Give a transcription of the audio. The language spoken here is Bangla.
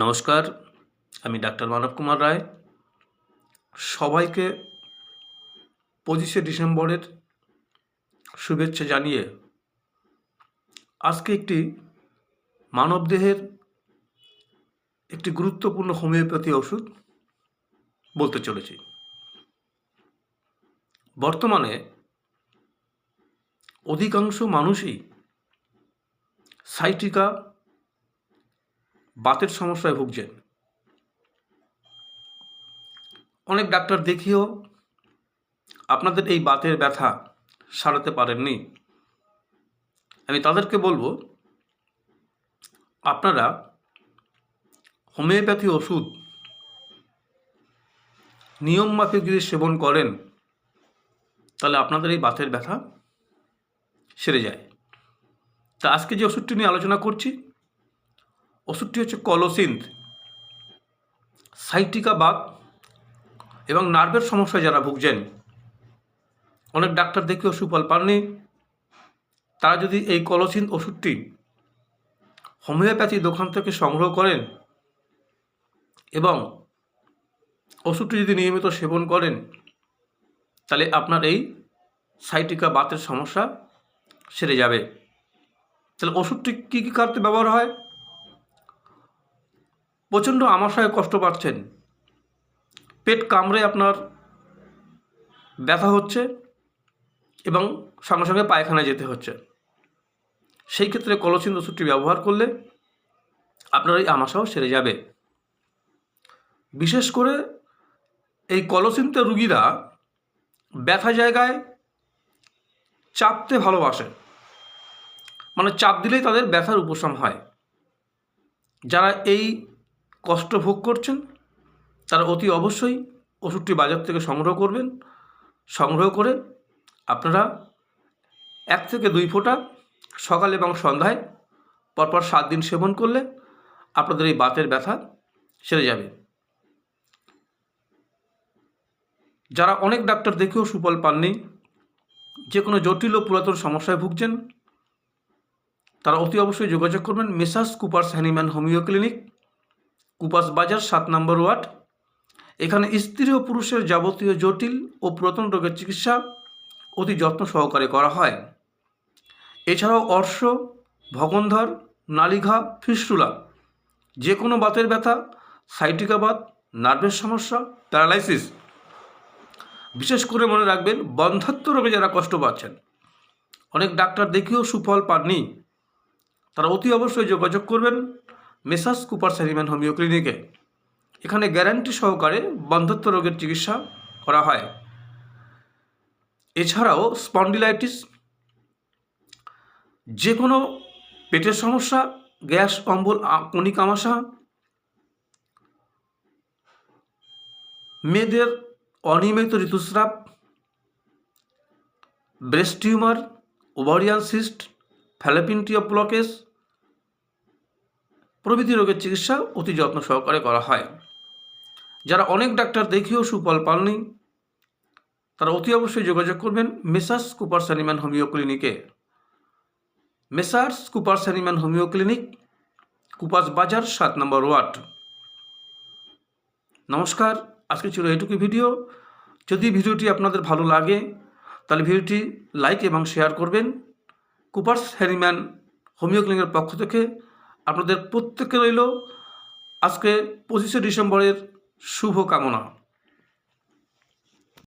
নমস্কার, আমি ডাক্তার মানব কুমার রায়। সবাইকে 25শে ডিসেম্বরের শুভেচ্ছা জানিয়ে আজকে একটি মানবদেহের একটি গুরুত্বপূর্ণ হোমিওপ্যাথি ওষুধ বলতে চলেছি। বর্তমানে অধিকাংশ মানুষই সাইটিকা বাতের সমস্যায় ভুগছেন। অনেক ডাক্তার দেখিয়েও আপনাদের এই বাতের ব্যথা সারাতে পারেননি। আমি তাদেরকে বলবো, আপনারা হোমিওপ্যাথি ওষুধ নিয়ম মাফিক যদি সেবন করেন তাহলে আপনাদের এই বাতের ব্যথা সেরে যায়। তা আজকে যে ওষুধটি নিয়ে আলোচনা করছি, ওষুধটি হচ্ছে কলোসিন্থ। সাইটিকা বাত এবং নার্ভের সমস্যায় যারা ভুগছেন, অনেক ডাক্তার দেখেও সুফল পাননি, তারা যদি এই কলোসিন্থ ওষুধটি হোমিওপ্যাথি দোকান থেকে সংগ্রহ করেন এবং ওষুধটি যদি নিয়মিত সেবন করেন তাহলে আপনার এই সাইটিকা বাতের সমস্যা সেরে যাবে। তাহলে ওষুধটি কী কী কারণে ব্যবহার হয়? প্রচণ্ড আমাশয়ে কষ্ট পাচ্ছেন, পেট কামড়ে আপনার ব্যথা হচ্ছে এবং সঙ্গে সঙ্গে পায়খানায় যেতে হচ্ছে, সেই ক্ষেত্রে কলোসিন্থ ওষুধটি ব্যবহার করলে আপনার এই আমাশাও সেরে যাবে। বিশেষ করে এই কলোসিন্থের রুগীরা ব্যথা জায়গায় চাপতে ভালোবাসে, মানে চাপ দিলেই তাদের ব্যথার উপশম হয়। যারা এই কষ্ট ভোগ করছেন তারা অতি অবশ্যই ওষুধটি বাজার থেকে সংগ্রহ করবেন। সংগ্রহ করে আপনারা 1 থেকে 2 ফোঁটা সকাল এবং সন্ধ্যায় পরপর 7 দিন সেবন করলে আপনাদের এই বাতের ব্যথা সেরে যাবে। যারা অনেক ডাক্তার দেখেও সুফল পাননি, যে কোনো জটিল ও পুরাতন সমস্যায় ভুগছেন, তারা অতি অবশ্যই যোগাযোগ করবেন messrs Coopers Hahnemann homeo clinic, Coopers Bazar 7 নম্বর ওয়ার্ড। এখানে স্ত্রী ও পুরুষের যাবতীয় জটিল ও পুরাতন রোগের চিকিৎসা অতি যত্ন সহকারে করা হয়। এছাড়াও অর্শ, ভগন্ধর, নালিঘা, ফিস্টুলা, যে কোনো বাতের ব্যথা, সাইটিকা বাত, নার্ভের সমস্যা, প্যারালাইসিস, বিশেষ করে মনে রাখবেন বন্ধ্যাত্ব রোগে যারা কষ্ট পাচ্ছেন, অনেক ডাক্তার দেখিয়েও সুফল পাননি, তারা অতি অবশ্যই যোগাযোগ করবেন মেসার্স কুপার্স হ্যানিম্যান হোমিও ক্লিনিকে। এখানে গ্যারান্টি সহকারে বন্ধ্যাত্ব রোগের চিকিৎসা করা হয়। এছাড়াও স্পন্ডিলাইটিস, যে কোনো পেটের সমস্যা, গ্যাস অম্বল, কনিক আমাশা, মেয়েদের অনিয়মিত ঋতুস্রাব, breast tumour, ovarian cyst, fallopian tube blockage প্রভৃতি রোগের চিকিৎসা অতি যত্ন সহকারে করা হয়। যারা অনেক ডাক্তার দেখিয়েও সুফল পাননি, তারা অতি অবশ্যই যোগাযোগ করবেন মেসার্স কুপার্স হ্যানিম্যান হোমিও ক্লিনিকে। Messrs Coopers Hahnemann homeo clinic, Coopers Bazar 7 নম্বর ওয়ার্ড। নমস্কার, আজকে ছিল এইটুকু ভিডিও। যদি ভিডিওটি আপনাদের ভালো লাগে তাহলে ভিডিওটি লাইক এবং শেয়ার করবেন। কুপার্স হ্যানিম্যান হোমিও ক্লিনিকের পক্ষ থেকে আপনাদের প্রত্যেককে রইল আজকে 25শে ডিসেম্বরের শুভ কামনা।